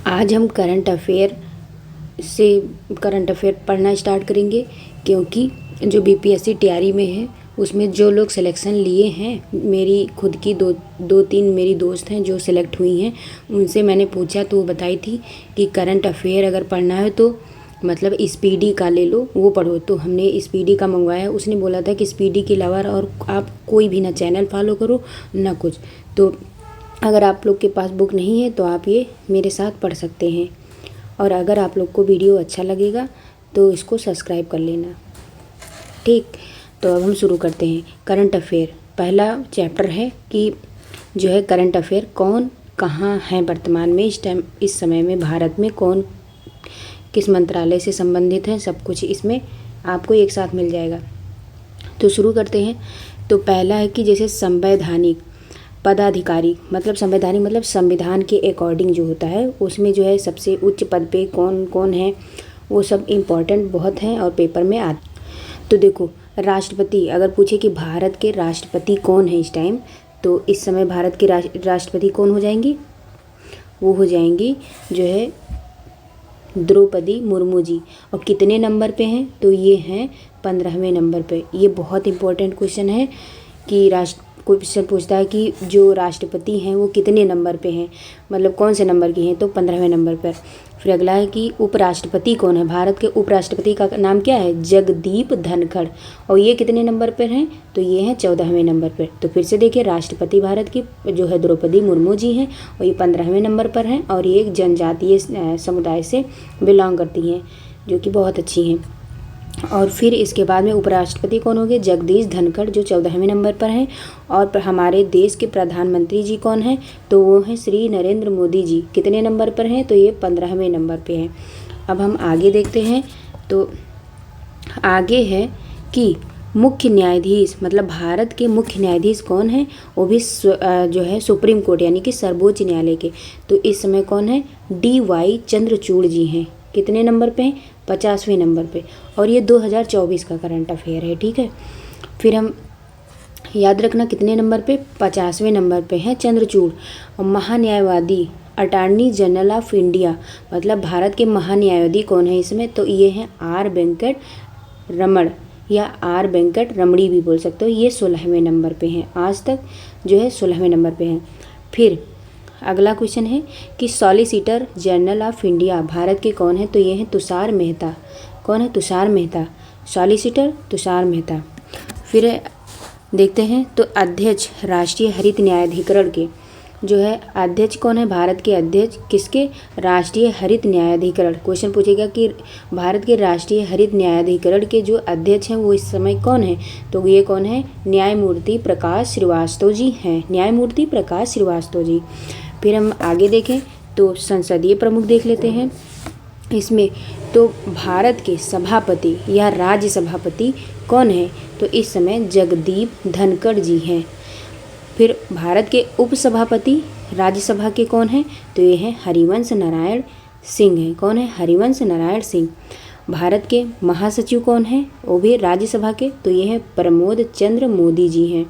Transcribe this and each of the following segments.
आज हम current affair पढ़ना स्टार्ट करेंगे, क्योंकि जो बीपीएससी तैयारी में है उसमें जो लोग सिलेक्शन लिए हैं, मेरी खुद की दो तीन मेरी दोस्त हैं जो सिलेक्ट हुई हैं, उनसे मैंने पूछा तो वो बताई थी कि करंट अफेयर अगर पढ़ना है तो मतलब स्पीडी का ले लो, वो पढ़ो। तो हमने स्पीडी का मंगवाया। उसने बोला था कि स्पीडी के अलावा और आप कोई भी ना चैनल फॉलो करो ना कुछ। तो अगर आप लोग के पास बुक नहीं है तो आप ये मेरे साथ पढ़ सकते हैं, और अगर आप लोग को वीडियो अच्छा लगेगा तो इसको सब्सक्राइब कर लेना, ठीक। तो अब हम शुरू करते हैं। करंट अफेयर पहला चैप्टर है कि जो है करंट अफेयर कौन कहाँ है वर्तमान में, इस समय में भारत में कौन किस मंत्रालय से संबंधित है, सब कुछ इसमें आपको एक साथ मिल जाएगा। तो शुरू करते हैं। तो पहला है कि जैसे संवैधानिक पदाधिकारी, मतलब संवैधानिक मतलब संविधान के अकॉर्डिंग जो होता है उसमें जो है सबसे उच्च पद पे कौन कौन है, वो सब इम्पॉर्टेंट बहुत हैं और पेपर में आते। तो देखो, राष्ट्रपति अगर पूछे कि भारत के राष्ट्रपति कौन है इस टाइम, तो इस समय भारत के राष्ट्रपति कौन हो जाएंगी, वो हो जाएंगी जो है द्रौपदी मुर्मू जी। और कितने नंबर पे हैं, तो ये हैं 15वें नंबर पे। ये बहुत इंपॉर्टेंट क्वेश्चन है कि कोई क्वेश्चन पूछता है कि जो राष्ट्रपति हैं वो कितने नंबर पे हैं, मतलब कौन से नंबर की हैं, तो 15वें नंबर पर। फिर अगला है कि उपराष्ट्रपति कौन है, भारत के उपराष्ट्रपति का नाम क्या है, जगदीप धनखड़, और ये कितने नंबर पर हैं, तो ये हैं 14वें नंबर पर। तो फिर से देखिए, राष्ट्रपति भारत की जो है द्रौपदी मुर्मू जी हैं और ये 15वें नंबर पर हैं, और ये एक जनजातीय समुदाय से बिलोंग करती हैं जो कि बहुत अच्छी हैं। और फिर इसके बाद में उपराष्ट्रपति कौन हो गए, जगदीश धनखड़ जो 14वें नंबर पर हैं। और हमारे देश के प्रधानमंत्री जी कौन हैं, तो वो हैं श्री नरेंद्र मोदी जी। कितने नंबर पर हैं, तो ये 15वें नंबर पे हैं। अब हम आगे देखते हैं। तो आगे है कि मुख्य न्यायाधीश, मतलब भारत के मुख्य न्यायाधीश कौन है, वो भी जो है सुप्रीम कोर्ट यानी कि सर्वोच्च न्यायालय के। तो इस समय कौन है, DY चंद्रचूड़ जी हैं। कितने नंबर पे हैं, 50वें नंबर पे। और ये 2024 का करंट अफेयर है, ठीक है। फिर हम याद रखना कितने नंबर पे, 50वें नंबर पे हैं चंद्रचूड़। और महान्यायवादी अटॉर्नी जनरल ऑफ इंडिया, मतलब भारत के महान्यायवादी कौन है इसमें, तो ये हैं R वेंकट रमण या R वेंकट रमणी भी बोल सकते हो। ये 16वें नंबर पे हैं, आज तक जो है 16वें नंबर पे हैं। फिर अगला क्वेश्चन है कि solicitor general of India Bharat के कौन है, तो ये हैं तुषार मेहता। कौन है, तुषार मेहता, सॉलिसिटर तुषार मेहता। फिर देखते हैं तो अध्यक्ष राष्ट्रीय हरित न्यायाधिकरण के जो है अध्यक्ष कौन है, भारत के अध्यक्ष किसके, राष्ट्रीय हरित न्यायाधिकरण। क्वेश्चन पूछेगा कि भारत के राष्ट्रीय हरित न्यायाधिकरण के जो अध्यक्ष हैं वो इस समय कौन है, तो ये कौन है, न्यायमूर्ति प्रकाश श्रीवास्तव जी हैं, न्यायमूर्ति प्रकाश श्रीवास्तव जी। फिर हम आगे देखें तो संसदीय प्रमुख देख लेते हैं इसमें। तो भारत के सभापति या राज्य सभापति कौन है, तो इस समय जगदीप धनखड़ जी हैं। फिर भारत के उपसभापति राज्यसभा के कौन हैं, तो ये हैं हरिवंश नारायण सिंह हैं। कौन है, हरिवंश नारायण सिंह। भारत के महासचिव कौन हैं, वो भी राज्यसभा के, तो ये हैं प्रमोद चंद्र मोदी जी हैं।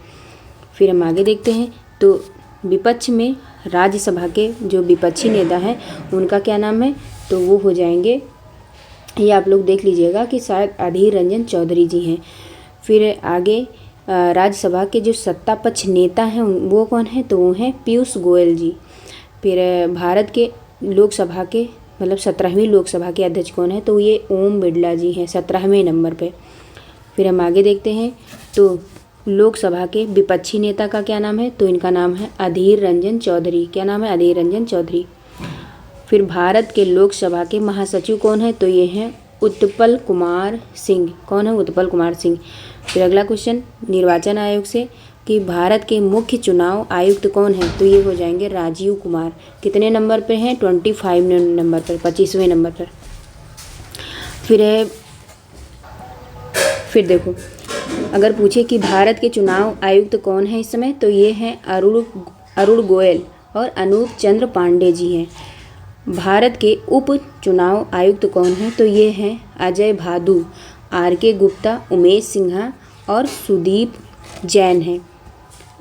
फिर हम आगे देखते हैं तो विपक्ष में राज्यसभा के जो विपक्षी नेता हैं उनका क्या नाम है, तो वो हो जाएंगे, ये आप लोग देख लीजिएगा कि शायद अधीर रंजन चौधरी जी हैं। फिर आगे राज्यसभा के जो सत्ता पक्ष नेता हैं वो कौन है, तो वो हैं पीयूष गोयल जी। फिर भारत के लोकसभा के मतलब 17वीं लोकसभा के अध्यक्ष कौन है, तो ये ओम बिरला जी हैं 17वें नंबर पे। फिर हम आगे देखते हैं तो लोकसभा के विपक्षी नेता का क्या नाम है, तो इनका नाम है अधीर रंजन चौधरी। क्या नाम है, अधीर रंजन चौधरी। फिर भारत के लोकसभा के महासचिव कौन है, तो ये हैं उत्पल कुमार सिंह। कौन है, उत्पल कुमार सिंह। फिर अगला क्वेश्चन निर्वाचन आयोग से कि भारत के मुख्य चुनाव आयुक्त कौन है, तो ये हो जाएंगे राजीव कुमार। कितने नंबर पे हैं, 25वें नंबर पर, 25वें नंबर पर। फिर देखो, अगर पूछे कि भारत के चुनाव आयुक्त कौन है इस समय, तो ये हैं अरुण गोयल और अनूप चंद्र पांडे जी हैं। भारत के उप चुनाव आयुक्त कौन है, तो ये हैं अजय भादु, RK गुप्ता, उमेश सिन्हा और सुदीप जैन हैं।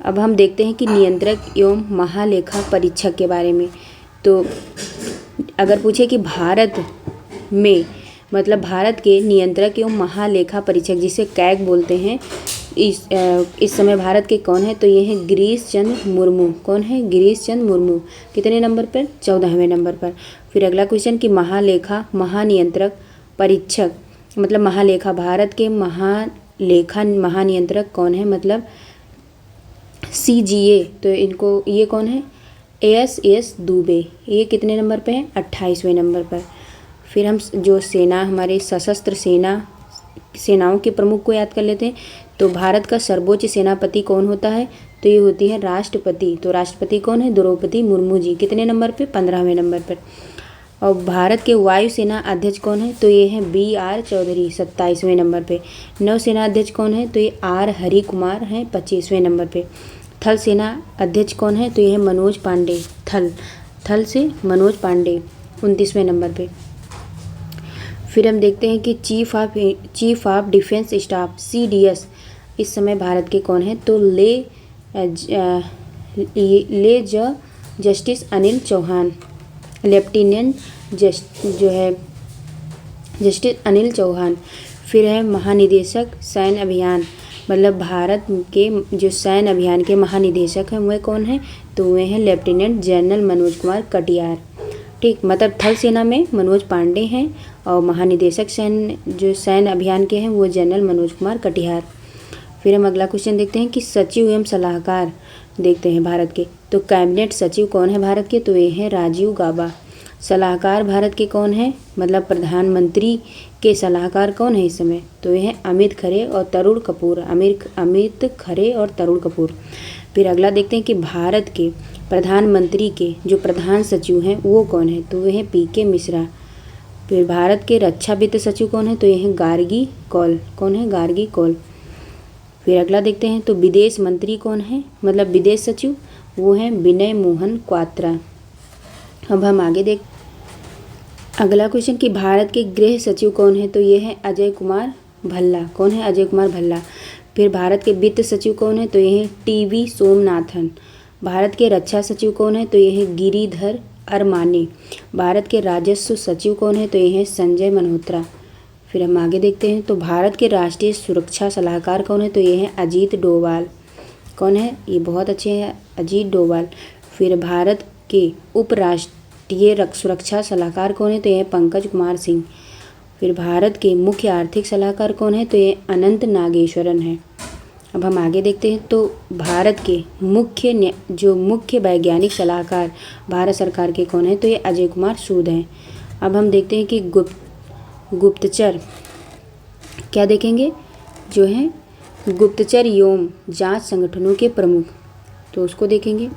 अब हम देखते हैं कि नियंत्रक एवं महालेखा परीक्षक के बारे में। तो अगर पूछे कि भारत में मतलब भारत के नियंत्रक एवं महालेखा परीक्षक जिसे कैग बोलते हैं इस समय भारत के कौन है, तो ये है गिरीश चंद्र मुर्मू। कौन है? गिरीश चंद्र मुर्मू। कितने नंबर पर? 14वें नंबर पर। फिर अगला क्वेश्चन कि महालेखा महानियंत्रक परीक्षक मतलब महालेखा भारत के महालेखा महानियंत्रक कौन है, मतलब CGA, तो इनको ये कौन है? AS दुबे। ये कितने नंबर पे है? 28वें नंबर पर। फिर हम जो सेना हमारे सशस्त्र सेनाओं के प्रमुख को याद कर लेते हैं। तो भारत का सर्वोच्च सेनापति कौन होता है, तो ये होती है राष्ट्रपति। तो राष्ट्रपति कौन है? द्रौपदी मुर्मू जी। कितने नंबर पे? 15वें नंबर पर। और भारत के वायुसेना अध्यक्ष कौन है, तो ये है BR चौधरी 27वें नंबर पे। नौसेना अध्यक्ष कौन है, तो ये R हरि कुमार हैं 25वें नंबर पे। थल सेना अध्यक्ष कौन है, तो ये है मनोज पांडे। थल से मनोज पांडे 29वें नंबर पे। फिर हम देखते हैं कि chief of defence staff CDS इस समय भारत के कौन है, तो justice Anil Chauhan. Lieutenant justice Anil Chauhan. फिर है महानिदेशक सैन्य अभियान, मतलब भारत के जो सैन्य अभियान के महानिदेशक हैं वह कौन है, तो वे हैं लेफ्टिनेंट जनरल मनोज कुमार कटियार। ठीक, मतलब थल सेना में मनोज पांडे हैं और महानिदेशक सैन्य अभियान के हैं वो जनरल मनोज कुमार कटियार। फिर हम अगला क्वेश्चन देखते हैं कि सचिव एवं सलाहकार देखते हैं भारत के। तो कैबिनेट सचिव कौन है भारत के, तो ये है राजीव गाबा। सलाहकार भारत के कौन है, मतलब प्रधानमंत्री के सलाहकार कौन है इस समय, तो ये है अमित खरे और तरुण कपूर। अमित खरे और तरुण कपूर। फिर अगला देखते हैं कि भारत के प्रधानमंत्री के जो प्रधान सचिव हैं वो कौन है, तो वे हैं PK मिश्रा। फिर भारत के रक्षा वित्त सचिव कौन है, तो ये हैं गार्गी कौल। कौन है? गार्गी कौल। फिर अगला देखते हैं तो विदेश मंत्री कौन है, मतलब विदेश सचिव, वो हैं विनय मोहन क्वात्रा। अब हम आगे अगला क्वेश्चन कि भारत के गृह सचिव कौन है, तो ये है अजय कुमार भल्ला। कौन है? अजय कुमार भल्ला। फिर भारत के वित्त सचिव कौन है, तो ये है TV सोमनाथन। भारत के रक्षा सचिव कौन है, तो ये है गिरिधर अरमाने। भारत के राजस्व सचिव कौन है, तो ये है संजय मल्होत्रा। फिर हम आगे देखते हैं तो भारत के राष्ट्रीय सुरक्षा सलाहकार कौन है, तो ये है अजीत डोभाल। कौन है? ये बहुत अच्छे हैं, अजीत डोभाल। फिर भारत के उपराष्ट्रीय सुरक्षा सलाहकार कौन है, तो ये पंकज कुमार सिंह। फिर भारत के मुख्य आर्थिक सलाहकार कौन है, तो ये अनंत नागेश्वरन है। अब हम आगे देखते हैं तो भारत के मुख्य वैज्ञानिक सलाहकार भारत सरकार के कौन है, तो ये अजय कुमार सूद हैं। अब हम देखते हैं कि गुप्तचर क्या देखेंगे, जो है गुप्तचर एवं जांच संगठनों के प्रमुख, तो उसको देखेंगे।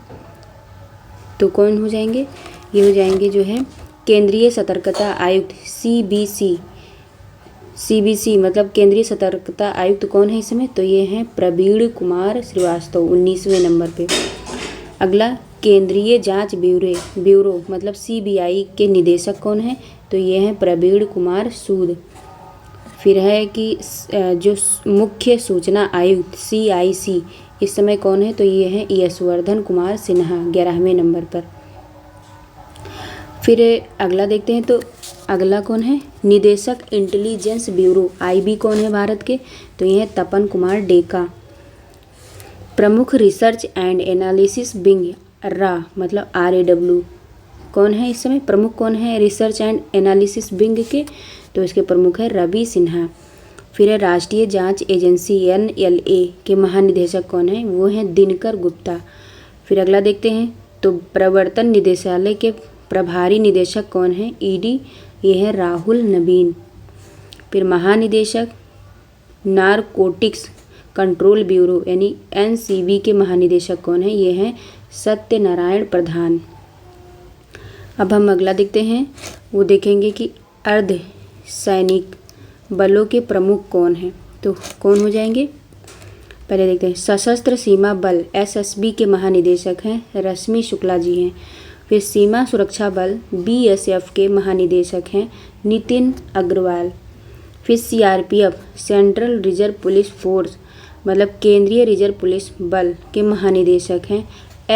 तो कौन हो जाएंगे, ये हो जाएंगे जो है केंद्रीय सतर्कता आयुक्त CBC मतलब केंद्रीय सतर्कता आयुक्त कौन है इस समय, तो ये हैं प्रवीण कुमार श्रीवास्तव 19वें नंबर पे। अगला केंद्रीय जांच ब्यूरो मतलब CBI के निदेशक कौन है, तो ये हैं प्रवीण कुमार सूद। फिर है कि जो मुख्य सूचना आयुक्त CIC इस समय कौन है, तो ये हैं यशवर्धन कुमार सिन्हा 11वें नंबर पर। फिर अगला देखते हैं तो अगला कौन है, निदेशक इंटेलिजेंस ब्यूरो IB कौन है भारत के, तो ये है तपन कुमार डेका। प्रमुख रिसर्च एंड एनालिसिस विंग मतलब RAW कौन है इस समय, प्रमुख कौन है रिसर्च एंड एनालिसिस विंग के, तो इसके प्रमुख है रवि सिन्हा। फिर है राष्ट्रीय जांच एजेंसी NLA के महानिदेशक कौन है, वो हैं दिनकर गुप्ता। फिर अगला देखते हैं तो प्रवर्तन निदेशालय के प्रभारी निदेशक कौन है, ED, ये है राहुल नवीन। फिर महानिदेशक नारकोटिक्स कंट्रोल ब्यूरो यानी NCB के महानिदेशक कौन है, ये हैं सत्यनारायण प्रधान। अब हम अगला देखते हैं, वो देखेंगे कि अर्ध सैनिक बलों के प्रमुख कौन हैं, तो कौन हो जाएंगे। पहले देखते हैं सशस्त्र सीमा बल SSB के महानिदेशक हैं रश्मि शुक्ला जी हैं। फिर सीमा सुरक्षा बल BSF के महानिदेशक हैं नितिन अग्रवाल। फिर CRPF central reserve police force मतलब केंद्रीय रिजर्व पुलिस बल के महानिदेशक हैं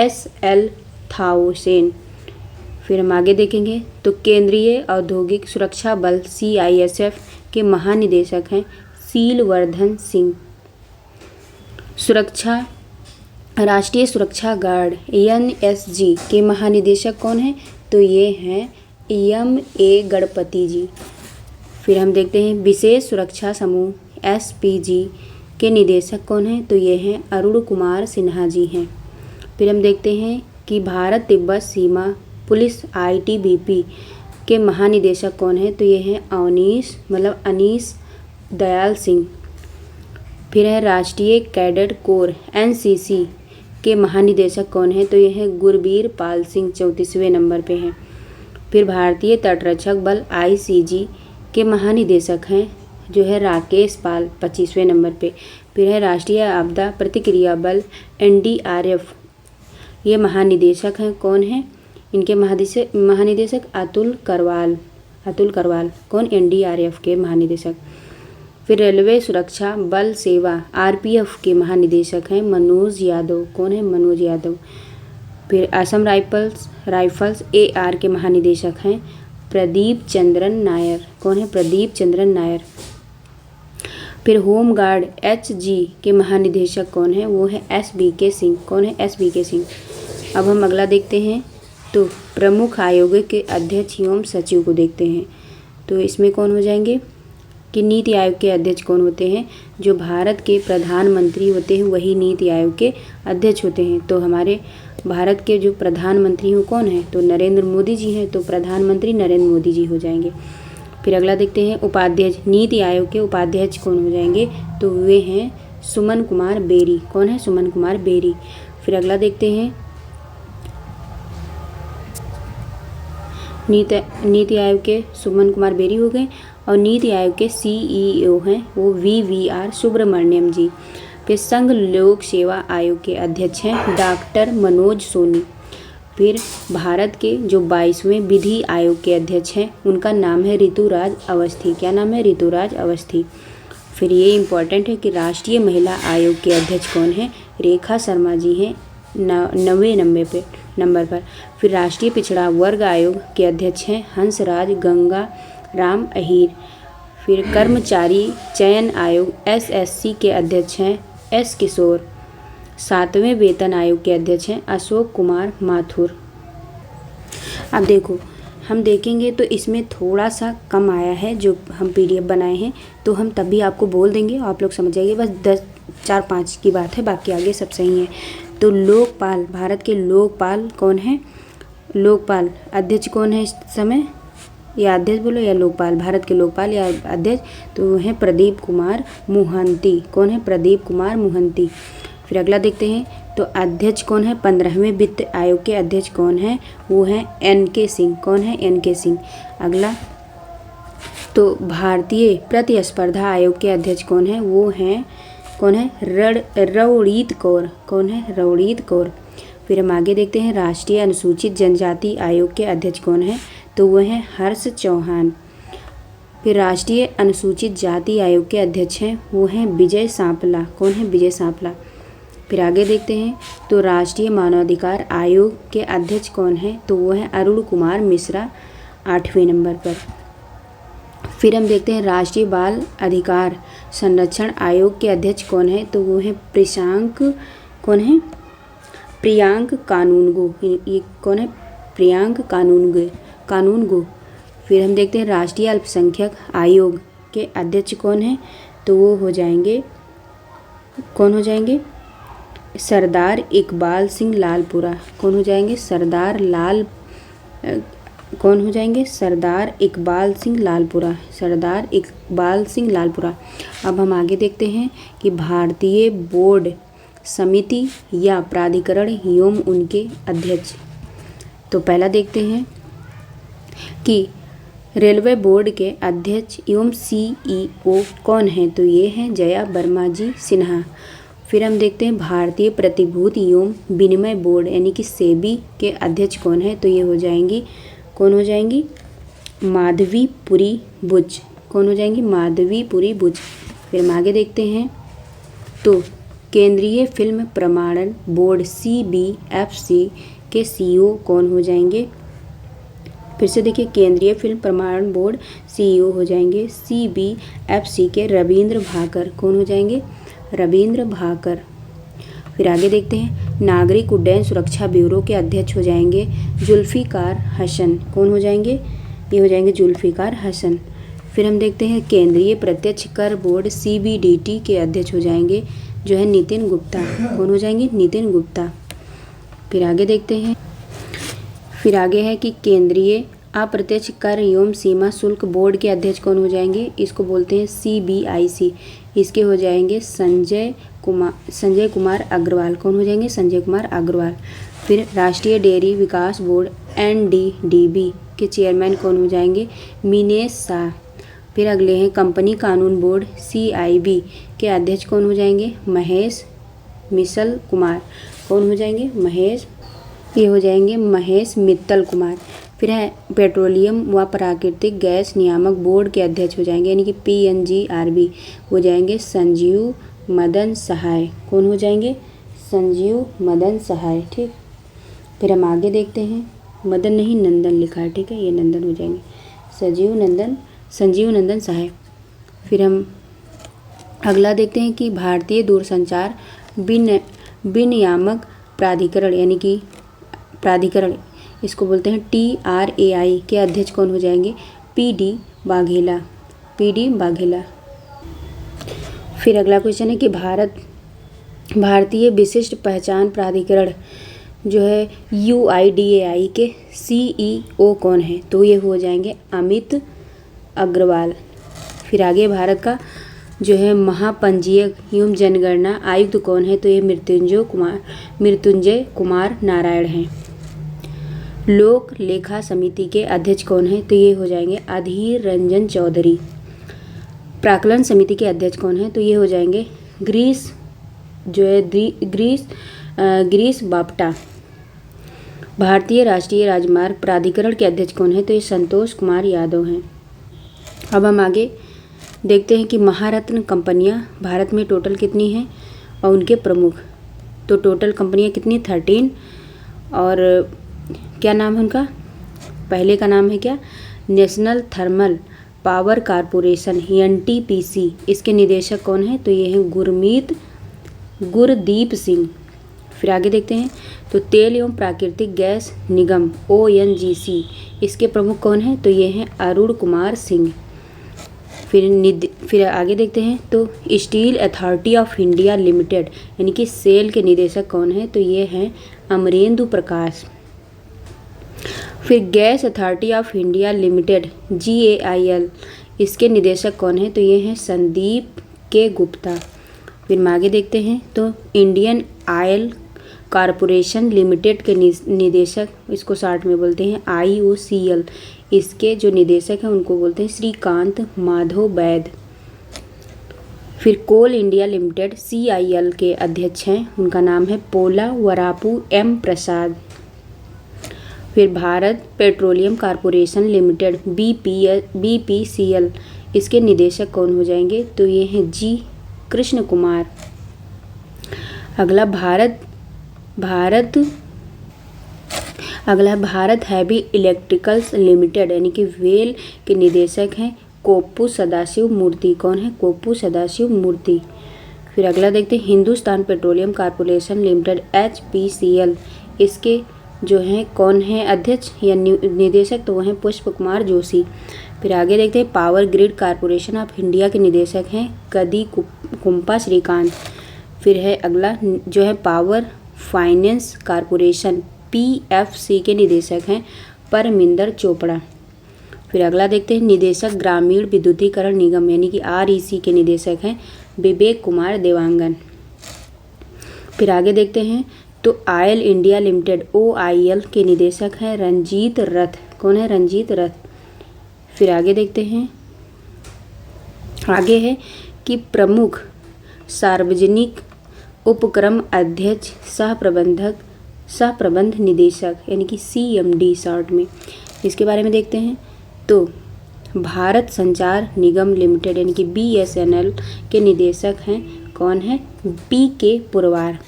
SL थाउसेन। फिर हम आगे देखेंगे तो केंद्रीय औद्योगिक सुरक्षा बल CISF के महानिदेशक हैं शीलवर्धन सिंह। राष्ट्रीय सुरक्षा गार्ड NSG के महानिदेशक कौन हैं? तो ये हैं MA गणपति जी। फिर हम देखते हैं विशेष सुरक्षा समूह SPG के निदेशक कौन हैं? तो ये हैं अरुण कुमार सिन्हा जी हैं। फिर हम देखते हैं कि भारत तिब्बत सीमा पुलिस ITBP के महानिदेशक कौन हैं? तो ये हैं अनीस दयाल सिंह। फिर है राष्ट्रीय कैडेट कोर NCC के महानिदेशक कौन हैं? तो ये हैं गुरबीर पाल सिंह, 34वें नंबर पे हैं। फिर भारतीय तटरक्षक बल ICG के महानिदेशक हैं जो है राकेश पाल, 25वें नंबर पे। फिर है राष्ट्रीय आपदा प्रतिक्रिया बल NDRF, ये महानिदेशक हैं कौन हैं? इनके महानिदेशक अतुल करवाल कौन? NDRF के महानिदेशक। फिर रेलवे सुरक्षा बल सेवा RPF के महानिदेशक हैं मनोज यादव, कौन है? मनोज यादव। फिर असम राइफल्स AR के महानिदेशक हैं प्रदीप चंद्रन नायर, कौन है? प्रदीप चंद्रन नायर। फिर होम गार्ड HG के महानिदेशक कौन है? वो है SBK सिंह, कौन है? SBK सिंह। अब हम अगला देखते हैं तो प्रमुख आयोग के अध्यक्ष एवं सचिव को देखते हैं। तो इसमें कौन हो जाएंगे कि नीति आयोग के अध्यक्ष कौन होते हैं? जो भारत के प्रधानमंत्री होते हैं वही नीति आयोग के अध्यक्ष होते हैं। तो हमारे भारत के जो प्रधानमंत्री हो कौन है? तो नरेंद्र मोदी जी हैं, तो प्रधानमंत्री नरेंद्र मोदी जी हो जाएंगे। फिर अगला देखते हैं उपाध्यक्ष, नीति आयोग के उपाध्यक्ष कौन हो जाएंगे? तो वे हैं सुमन कुमार बेरी, कौन है? सुमन कुमार बेरी। फिर अगला देखते हैं नीति आयोग के सुमन कुमार बेरी हो गए और नीति आयोग के CEO हैं वो VVR सुब्रमण्यम जी। फिर संघ लोक सेवा आयोग के अध्यक्ष हैं डॉक्टर मनोज सोनी। फिर भारत के जो 22वें विधि आयोग के अध्यक्ष हैं उनका नाम है ऋतुराज अवस्थी। क्या नाम है? ऋतुराज अवस्थी। फिर ये इम्पॉर्टेंट है कि राष्ट्रीय महिला आयोग के अध्यक्ष कौन है? रेखा शर्मा जी हैं, 90वें नंबर पर। फिर राष्ट्रीय पिछड़ा वर्ग आयोग के अध्यक्ष हैं हंसराज गंगा राम अहीर। फिर कर्मचारी चयन आयोग SSC के अध्यक्ष हैं S किशोर। 7वें वेतन आयोग के अध्यक्ष हैं अशोक कुमार माथुर। अब देखो हम देखेंगे तो इसमें थोड़ा सा कम आया है जो हम PDF बनाए हैं, तो हम तभी आपको बोल देंगे, आप लोग समझ जाइए। बस 4-5 की बात है, बाकी आगे सब सही है। तो लोकपाल, भारत के लोकपाल कौन है? लोकपाल अध्यक्ष कौन है इस समय? या अध्यक्ष बोलो या लोकपाल, भारत के लोकपाल या अध्यक्ष? तो वो है प्रदीप कुमार मोहंती, कौन है? प्रदीप कुमार मोहंती। फिर अगला देखते हैं तो अध्यक्ष कौन है? 15वें वित्त आयोग के अध्यक्ष कौन है? वो है NK सिंह, कौन है? NK सिंह। अगला तो भारतीय प्रतिस्पर्धा आयोग के अध्यक्ष कौन है? वो हैं कौन है? रवनीत कौर, कौन है? रवनीत कौर। फिर हम आगे देखते हैं राष्ट्रीय अनुसूचित जनजाति आयोग के अध्यक्ष कौन है? तो वो हैं हर्ष चौहान। फिर राष्ट्रीय अनुसूचित जाति आयोग के अध्यक्ष हैं वो हैं विजय सांपला, कौन है? विजय सांपला। फिर आगे देखते हैं तो राष्ट्रीय मानवाधिकार आयोग के अध्यक्ष कौन है? तो वो हैं अरुण कुमार मिश्रा, 8वें नंबर पर। फिर हम देखते हैं राष्ट्रीय बाल अधिकार संरक्षण आयोग के अध्यक्ष कौन है? तो वो हैं प्रियांक कानूनगो। ये कौन है? प्रियांक कानूनगो। फिर हम देखते हैं राष्ट्रीय अल्पसंख्यक आयोग के अध्यक्ष कौन है? तो वो हो जाएंगे, कौन हो जाएंगे? सरदार इकबाल सिंह लालपुरा। कौन हो जाएंगे? सरदार इकबाल सिंह लालपुरा, सरदार इकबाल सिंह लालपुरा। अब हम आगे देखते हैं कि भारतीय बोर्ड समिति या प्राधिकरण एवं उनके अध्यक्ष। तो पहला देखते हैं कि रेलवे बोर्ड के अध्यक्ष एवं CEO कौन हैं? तो ये हैं जया वर्मा जी सिन्हा। फिर हम देखते हैं भारतीय प्रतिभूति एवं विनिमय बोर्ड यानी कि SEBI के अध्यक्ष कौन है? तो ये हो जाएंगी, कौन हो जाएंगी? माधवीपुरी बुच, कौन हो जाएंगी? माधवीपुरी बुच। फिर हम आगे देखते हैं तो केंद्रीय फिल्म प्रमाणन बोर्ड CBFC के CEO कौन हो जाएंगे? फिर से देखिए, केंद्रीय फिल्म प्रमाणन बोर्ड CEO हो जाएंगे CBFC के रविंद्र भाकर। कौन हो जाएंगे? रविंद्र भाकर। फिर आगे देखते हैं, नागरिक उड्डयन सुरक्षा ब्यूरो के अध्यक्ष हो जाएंगे जुल्फिकार हसन। कौन हो जाएंगे? ये हो जाएंगे जुल्फिकार हसन। फिर हम देखते हैं, केंद्रीय प्रत्यक्ष कर बोर्ड CBDT के अध्यक्ष हो जाएंगे जो है नितिन गुप्ता। कौन हो जाएंगे? नितिन गुप्ता। फिर आगे देखते हैं, फिर आगे है कि केंद्रीय अप्रत्यक्ष कर एवं सीमा शुल्क बोर्ड के अध्यक्ष कौन हो जाएंगे? इसको बोलते हैं CBIC। इसके हो जाएंगे संजय कुमार अग्रवाल। कौन हो जाएंगे? संजय कुमार अग्रवाल। फिर राष्ट्रीय डेयरी विकास बोर्ड NDDB के चेयरमैन कौन हो जाएंगे? मीनेश शाह। फिर अगले हैं, कंपनी कानून बोर्ड CIB के अध्यक्ष कौन हो जाएंगे? महेश मिसल कुमार। कौन हो जाएंगे? ये हो जाएंगे महेश मित्तल कुमार। फिर है, पेट्रोलियम व प्राकृतिक गैस नियामक बोर्ड के अध्यक्ष हो जाएंगे यानी कि PNGRB हो जाएंगे संजीव मदन सहाय। कौन हो जाएंगे? संजीव मदन सहाय। ठीक। फिर हम आगे देखते हैं, मदन नहीं नंदन लिखा है, ठीक है, ये नंदन हो जाएंगे, संजीव नंदन सहाय। फिर हम अगला देखते हैं कि भारतीय दूरसंचार विनियामक प्राधिकरण यानी कि प्राधिकरण, इसको बोलते हैं TRAI के अध्यक्ष कौन हो जाएंगे? PD वाघेला। फिर अगला क्वेश्चन है कि भारतीय विशिष्ट पहचान प्राधिकरण जो है UIDAI के CEO कौन है? तो ये हो जाएंगे अमित अग्रवाल। फिर आगे, भारत का जो है महापंजीयक एवं जनगणना आयुक्त कौन है? तो ये मृत्युंजय कुमार नारायण हैं। लोक लेखा समिति के अध्यक्ष कौन है? तो ये हो जाएंगे अधीर रंजन चौधरी। प्राक्कलन समिति के अध्यक्ष कौन है? तो ये हो जाएंगे गिरीश बापटा। भारतीय राष्ट्रीय राजमार्ग प्राधिकरण के अध्यक्ष कौन है? तो ये संतोष कुमार यादव हैं। अब हम आगे देखते हैं कि महारत्न कंपनियां भारत में टोटल कितनी हैं और उनके प्रमुख। तो टोटल कंपनियां कितनी? 13। और क्या नाम है उनका? पहले का नाम है क्या? National thermal power corporation NTPC। इसके निदेशक कौन है? तो ये हैं गुरदीप सिंह। फिर आगे देखते हैं, तो तेल एवं प्राकृतिक गैस निगम ONGC, इसके प्रमुख कौन है? तो ये हैं अरुण कुमार सिंह। फिर आगे देखते हैं, तो steel authority of India limited यानी कि सेल के निदेशक कौन है? तो ये हैं अमरेंदु प्रकाश। फिर gas authority of India limited GAIL, इसके निदेशक कौन है? तो ये हैं संदीप के गुप्ता। फिर हम आगे देखते हैं, तो इंडियन ऑयल कॉरपोरेशन लिमिटेड के निदेशक, इसको शॉर्ट में बोलते हैं IOCL, इसके जो निदेशक हैं उनको बोलते हैं श्रीकांत माधव वैद। फिर कोल इंडिया लिमिटेड CIL के अध्यक्ष हैं, उनका नाम है पोला वरापू M प्रसाद। फिर Bharat petroleum corporation limited BPCL, इसके निदेशक कौन हो जाएंगे? तो ये हैं G कृष्ण कुमार। अगला भारत हैवी इलेक्ट्रिकल्स लिमिटेड यानी कि वेल के निदेशक हैं कोप्पू सदाशिव मूर्ति। कौन है? कोप्पू सदाशिव मूर्ति। फिर अगला देखते हैं, Hindustan petroleum corporation limited HPCL, इसके जो हैं कौन है अध्यक्ष या निदेशक? तो वह हैं पुष्प कुमार जोशी। फिर आगे देखते हैं, power grid corporation of India के निदेशक हैं कदी कुंपा श्रीकांत। फिर है अगला जो है पावर फाइनेंस कॉरपोरेशन PFC के निदेशक हैं परमिंदर चोपड़ा। फिर अगला देखते हैं, निदेशक ग्रामीण विद्युतीकरण निगम यानी कि REC के निदेशक हैं विवेक कुमार देवांगन। फिर आगे देखते हैं, तो ऑयल इंडिया लिमिटेड OIL के निदेशक हैं रंजीत रथ। कौन है? रंजीत रथ। फिर आगे देखते हैं, आगे है कि प्रमुख सार्वजनिक उपक्रम अध्यक्ष सहप्रबंध निदेशक यानी कि CMD शॉर्ट में, इसके बारे में देखते हैं। तो भारत संचार निगम लिमिटेड यानी कि BSNL के निदेशक हैं कौन है? PK पुरवार।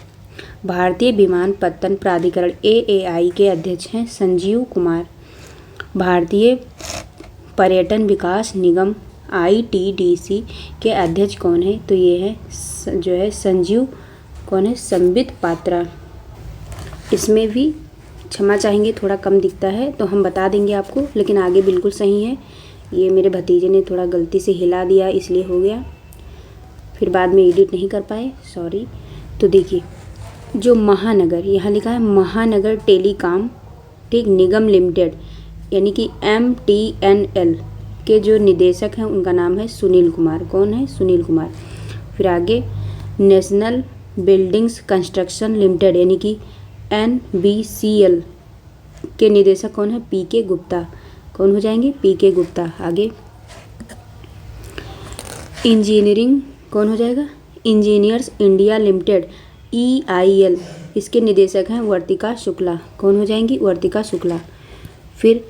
भारतीय विमानपत्तन प्राधिकरण AAI के अध्यक्ष हैं संजीव कुमार। भारतीय पर्यटन विकास निगम ITDC के अध्यक्ष कौन है? तो ये है जो है संजीव कौन है? संबित पात्रा। इसमें भी क्षमा चाहेंगे, थोड़ा कम दिखता है तो हम बता देंगे आपको, लेकिन आगे बिल्कुल सही है। ये मेरे भतीजे ने थोड़ा गलती से हिला दिया इसलिए हो गया, फिर बाद में एडिट नहीं कर पाए, सॉरी। तो देखिए जो महानगर, यहाँ लिखा है महानगर टेलीकॉम ठीक निगम लिमिटेड यानी कि MTNL के जो निदेशक हैं उनका नाम है सुनील कुमार। कौन है? सुनील कुमार। फिर आगे नेशनल बिल्डिंग्स कंस्ट्रक्शन लिमिटेड यानी कि NBCL के निदेशक कौन है? PK गुप्ता। कौन हो जाएंगे? PK गुप्ता। आगे इंजीनियरिंग कौन हो जाएगा? इंजीनियर्स इंडिया लिमिटेड EIL, इसके निदेशक हैं वर्तिका शुक्ला। कौन हो जाएंगी? वर्तिका शुक्ला। फिर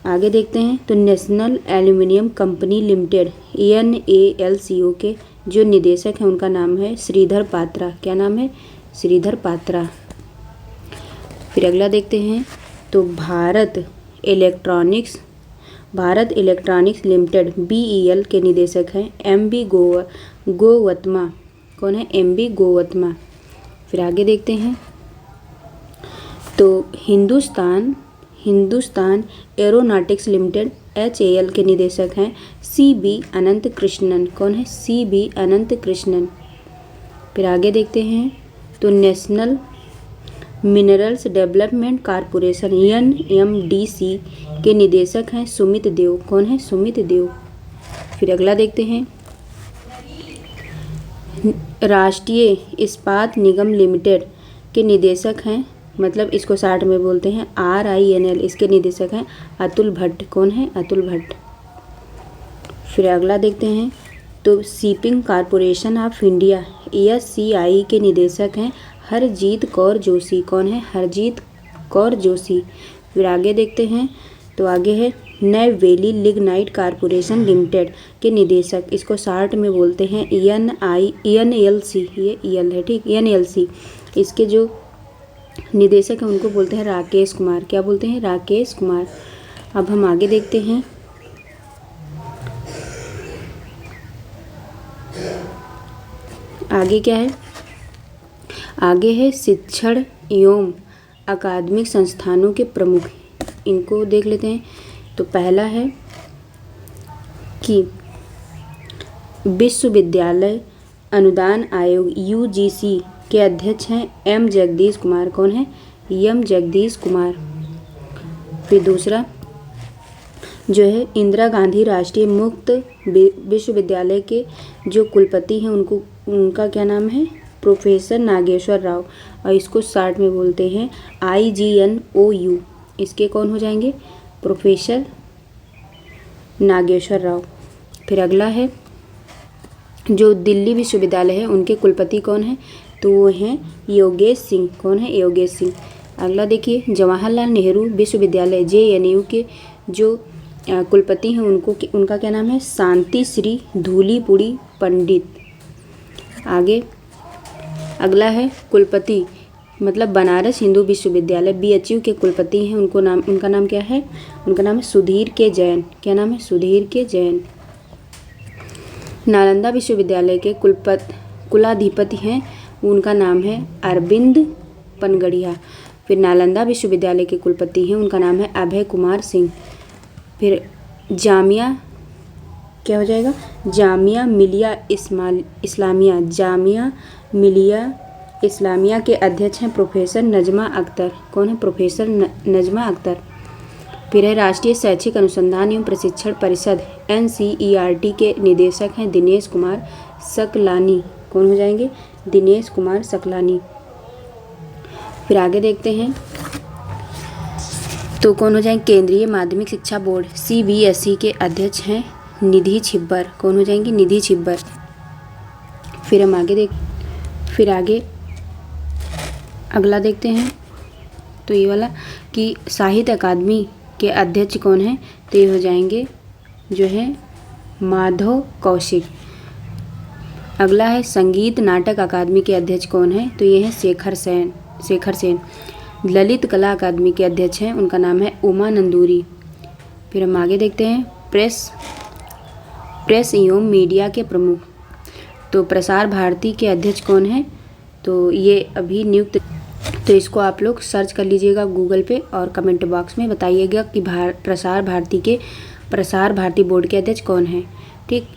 आगे देखते हैं तो national aluminium company limited NALCO के जो निदेशक हैं उनका नाम है श्रीधर पात्रा। क्या नाम है? श्रीधर पात्रा। फिर अगला देखते हैं तो भारत इलेक्ट्रॉनिक्स लिमिटेड BEL के निदेशक हैं MB गोवत्मा। कौन है? MB गोवत्मा। फिर आगे देखते हैं तो हिंदुस्तान एरोनॉटिक्स लिमिटेड HAL के निदेशक हैं CB अनंत कृष्णन। कौन है? CB अनंत कृष्णन। फिर आगे देखते हैं तो national minerals development corporation NMDC के निदेशक हैं सुमित देव। कौन है? सुमित देव। फिर अगला देखते हैं राष्ट्रीय इस्पात निगम लिमिटेड के निदेशक हैं, मतलब इसको शार्ट में बोलते हैं RINL, इसके निदेशक हैं अतुल भट्ट। कौन है? अतुल भट्ट। फिर अगला देखते हैं तो shipping corporation of India SCI के निदेशक हैं हरजीत कौर जोशी। कौन है? हरजीत कौर जोशी। फिर आगे देखते हैं तो आगे है नैवेली लिग्नाइट कॉरपोरेशन लिमिटेड के निदेशक, इसको शार्ट में बोलते हैं NLC, ये EL है ठीक, NLC। इसके जो निदेशक हैं उनको बोलते हैं राकेश कुमार। क्या बोलते हैं? राकेश कुमार। अब हम आगे देखते हैं आगे क्या है? आगे है शिक्षण एवं अकादमिक संस्थानों के प्रमुख, इनको देख लेते हैं। तो पहला है कि विश्वविद्यालय अनुदान आयोग UGC के अध्यक्ष हैं M जगदीश कुमार। कौन है? M जगदीश कुमार। फिर दूसरा जो है इंदिरा गांधी राष्ट्रीय मुक्त विश्वविद्यालय के जो कुलपति हैं उनका क्या नाम है? प्रोफेसर नागेश्वर राव, और इसको शार्ट में बोलते हैं IGNOU। इसके कौन हो जाएंगे? प्रोफेसर नागेश्वर राव। फिर अगला है जो दिल्ली विश्वविद्यालय है उनके कुलपति कौन है? तो वो हैं योगेश सिंह। कौन है? योगेश सिंह। अगला देखिए जवाहरलाल नेहरू विश्वविद्यालय JNU के जो कुलपति हैं उनका क्या नाम है? शांति श्री धूलीपुड़ी पंडित। आगे अगला है कुलपति, मतलब बनारस हिंदू विश्वविद्यालय BHU के कुलपति हैं उनका नाम क्या है? उनका नाम है सुधीर के जैन। क्या नाम है? सुधीर के जैन। नालंदा विश्वविद्यालय के कुलाधिपति हैं उनका नाम है अरविंद पनगड़िया। फिर नालंदा विश्वविद्यालय के कुलपति हैं उनका नाम है अभय कुमार सिंह। फिर जामिया क्या हो जाएगा? जामिया मिलिया इस्लामिया के अध्यक्ष हैं प्रोफेसर नजमा अख्तर। कौन है? प्रोफेसर नजमा अख्तर। फिर है राष्ट्रीय शैक्षिक अनुसंधान एवं प्रशिक्षण परिषद NCERT के निदेशक हैं दिनेश कुमार सकलानी। कौन हो जाएंगे? दिनेश कुमार सकलानी। फिर आगे देखते हैं तो कौन हो जाएंगे? केंद्रीय माध्यमिक शिक्षा बोर्ड CBSE के अध्यक्ष हैं निधि छिब्बर। कौन हो जाएंगी? निधि छिब्बर। फिर हम आगे अगला देखते हैं तो ये वाला कि साहित्य अकादमी के अध्यक्ष कौन है? तो ये हो जाएंगे जो है माधव कौशिक। अगला है संगीत नाटक अकादमी के अध्यक्ष कौन है? तो ये है शेखर सेन। ललित कला अकादमी के अध्यक्ष हैं उनका नाम है उमा नंदूरी। फिर हम आगे देखते हैं प्रेस एवं मीडिया के प्रमुख। तो प्रसार भारती के अध्यक्ष कौन है? तो ये अभी नियुक्त, तो इसको आप लोग सर्च कर लीजिएगा गूगल पे और कमेंट बॉक्स में बताइएगा कि प्रसार भारती बोर्ड के अध्यक्ष कौन है। ठीक,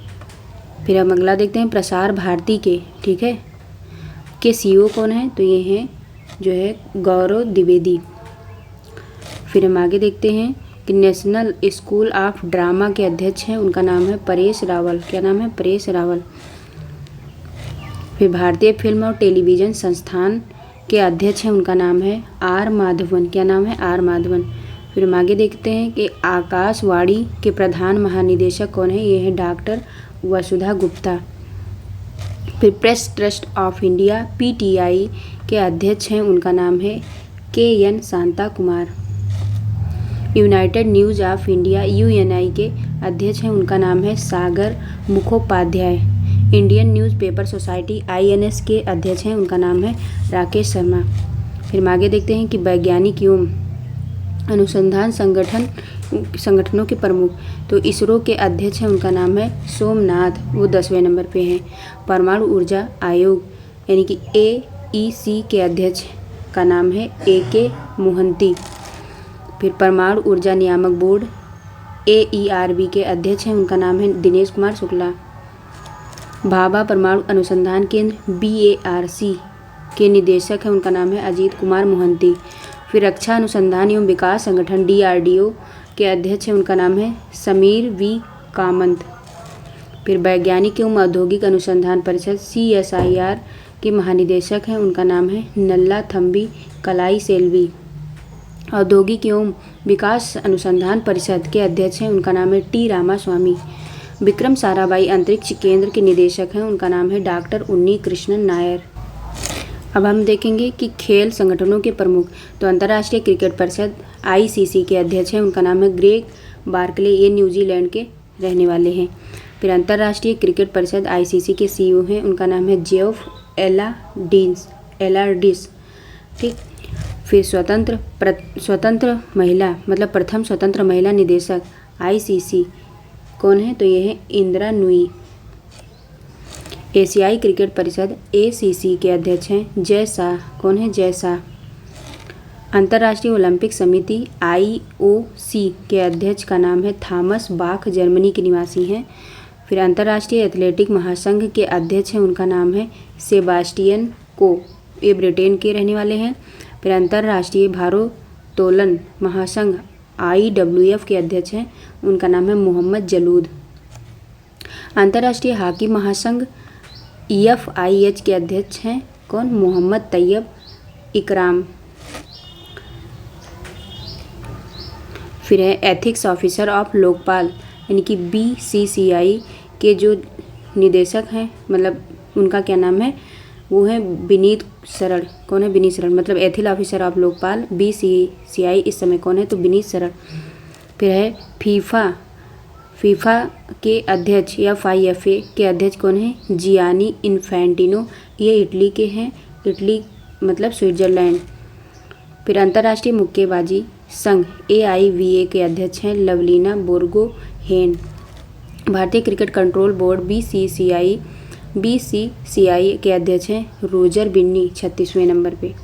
फिर हम अगला देखते हैं प्रसार भारती के, ठीक है, के सीईओ कौन है? तो ये हैं जो है गौरव द्विवेदी। फिर हम आगे देखते हैं कि नेशनल स्कूल ऑफ ड्रामा के अध्यक्ष हैं, उनका नाम है परेश रावल। क्या नाम है? परेश रावल। फिर भारतीय फिल्म और टेलीविज़न संस्थान के अध्यक्ष हैं, उनका नाम है आर माधवन। क्या नाम है? आर माधवन। फिर हम आगे देखते हैं कि आकाशवाणी के प्रधान महानिदेशक कौन है? ये है डॉक्टर वसुधा गुप्ता। फिर Press Trust of India PTI के अध्यक्ष हैं, उनका नाम है K N. Shanta Kumar. United News of India UNI के अध्यक्ष हैं, उनका नाम है Sagar Mukhopadhyay. Indian Newspaper Society INS के अध्यक्ष हैं, उनका नाम है राकेश शर्मा। फिर हम आगे देखते हैं कि वैज्ञानिक एवं अनुसंधान संगठनों के प्रमुख। तो इसरो के अध्यक्ष हैं, उनका नाम है सोमनाथ, वो 10वें नंबर पे हैं। परमाणु ऊर्जा आयोग यानी कि एईसी के अध्यक्ष का नाम है AK मोहंती। फिर परमाणु ऊर्जा नियामक बोर्ड AERB के अध्यक्ष हैं, उनका नाम है दिनेश कुमार शुक्ला। भाभा परमाणु अनुसंधान केंद्र BARC के निदेशक हैं, उनका नाम है अजीत कुमार मोहंती। फिर रक्षा अनुसंधान एवं विकास संगठन DRDO के अध्यक्ष हैं, उनका नाम है समीर V कामत। फिर वैज्ञानिक एवं औद्योगिक अनुसंधान परिषद CSIR के महानिदेशक हैं, उनका नाम है नल्ला थम्बी कलाई सेल्वी। औद्योगिक एवं विकास अनुसंधान परिषद के अध्यक्ष हैं, उनका नाम है T रामास्वामी। विक्रम साराभाई अंतरिक्ष केंद्र के निदेशक हैं, उनका नाम है डॉक्टर उन्नी कृष्णन नायर। अब हम देखेंगे कि खेल संगठनों के प्रमुख। तो अंतर्राष्ट्रीय क्रिकेट परिषद ICC के अध्यक्ष हैं, उनका नाम है ग्रेग बार्कले, ये न्यूजीलैंड के रहने वाले हैं। फिर अंतर्राष्ट्रीय क्रिकेट परिषद ICC के CEO हैं, उनका नाम है जेफ एलार्डिस। ठीक, फिर स्वतंत्र महिला मतलब प्रथम स्वतंत्र महिला निदेशक ICC कौन है? तो ये है इंदिरा नुई। एशियाई क्रिकेट परिषद ACC के अध्यक्ष हैं जय शाह। कौन है? जय शाह। अंतर्राष्ट्रीय ओलंपिक समिति IOC के अध्यक्ष का नाम है थॉमस बाख, जर्मनी के निवासी हैं। फिर अंतर्राष्ट्रीय एथलेटिक महासंघ के अध्यक्ष हैं, उनका नाम है सेबास्टियन को, ये ब्रिटेन के रहने वाले हैं। फिर अंतर्राष्ट्रीय भारोत्तोलन महासंघ IWF के अध्यक्ष हैं, उनका नाम है मोहम्मद जलूद। अंतर्राष्ट्रीय हॉकी महासंघ EFIH के अध्यक्ष हैं कौन? मोहम्मद तैयब इकराम। फिर है एथिक्स ऑफिसर ऑफ लोकपाल यानी कि BCCI के जो निदेशक हैं, मतलब उनका क्या नाम है? वो है विनीत सरल। कौन है? विनीत सरल। मतलब ethyl officer of Lokpal BCCI इस समय कौन है? तो विनीत सरल। फिर है फीफा के अध्यक्ष या FIFA के अध्यक्ष कौन है? जियानी इन्फेंटिनो, ये इटली के हैं, इटली मतलब स्विट्जरलैंड। फिर अंतर्राष्ट्रीय मुक्केबाजी संघ AIVA के अध्यक्ष हैं लवलीना बोर्गोहेन। भारतीय क्रिकेट कंट्रोल बोर्ड BCCI के अध्यक्ष हैं रोजर बिन्नी, 36वें नंबर पे।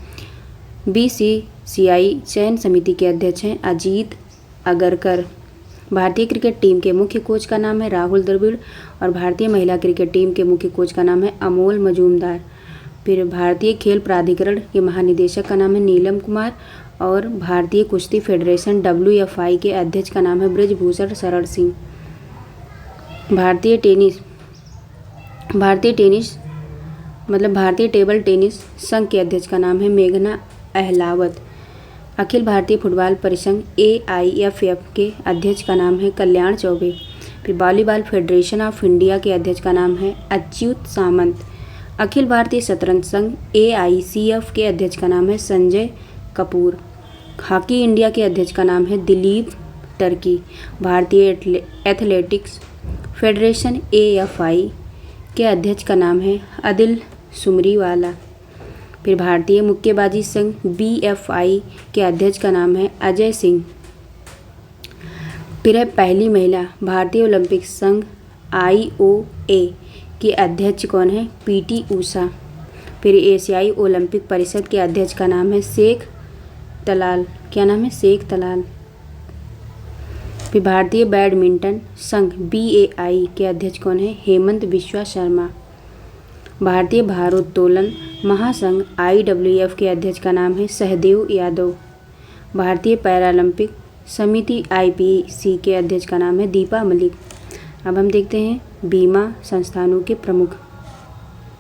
BCCI चयन समिति के अध्यक्ष हैं अजीत अगरकर। भारतीय क्रिकेट टीम के मुख्य कोच का नाम है राहुल द्रविड़ और भारतीय महिला क्रिकेट टीम के मुख्य कोच का नाम है अमोल मजूमदार। फिर भारतीय खेल प्राधिकरण के महानिदेशक का नाम है नीलम कुमार और भारतीय कुश्ती फेडरेशन WFI के अध्यक्ष का नाम है ब्रजभूषण शरण सिंह। भारतीय टेबल टेनिस संघ के अध्यक्ष का नाम है मेघना अहलावत। अखिल भारतीय फुटबॉल परिसंघ AIFF के अध्यक्ष का नाम है कल्याण चौबे। फिर वॉलीबॉल फेडरेशन ऑफ इंडिया के अध्यक्ष का नाम है अच्युत सामंत। अखिल भारतीय शतरंज संघ AICF के अध्यक्ष का नाम है संजय कपूर। हॉकी इंडिया के अध्यक्ष का नाम है दिलीप टर्की। भारतीय एथलेटिक्स फेडरेशन AFI के अध्यक्ष का नाम है अदिल सुमरीवाला। फिर भारतीय मुक्केबाजी संघ BFI के अध्यक्ष का नाम है अजय सिंह। फिर है पहली महिला। भारतीय ओलंपिक संघ IOA के अध्यक्ष कौन है? PT ऊषा। फिर एशियाई ओलंपिक परिषद के अध्यक्ष का नाम है शेख तलाल। क्या नाम है? शेख तलाल। फिर भारतीय बैडमिंटन संघ BAI के अध्यक्ष कौन है? हेमंत बिस्वा शर्मा। भारतीय भारोत्तोलन महासंघ IWF के अध्यक्ष का नाम है सहदेव यादव। भारतीय पैरालंपिक समिति IPC के अध्यक्ष का नाम है दीपा मलिक। अब हम देखते हैं बीमा संस्थानों के प्रमुख।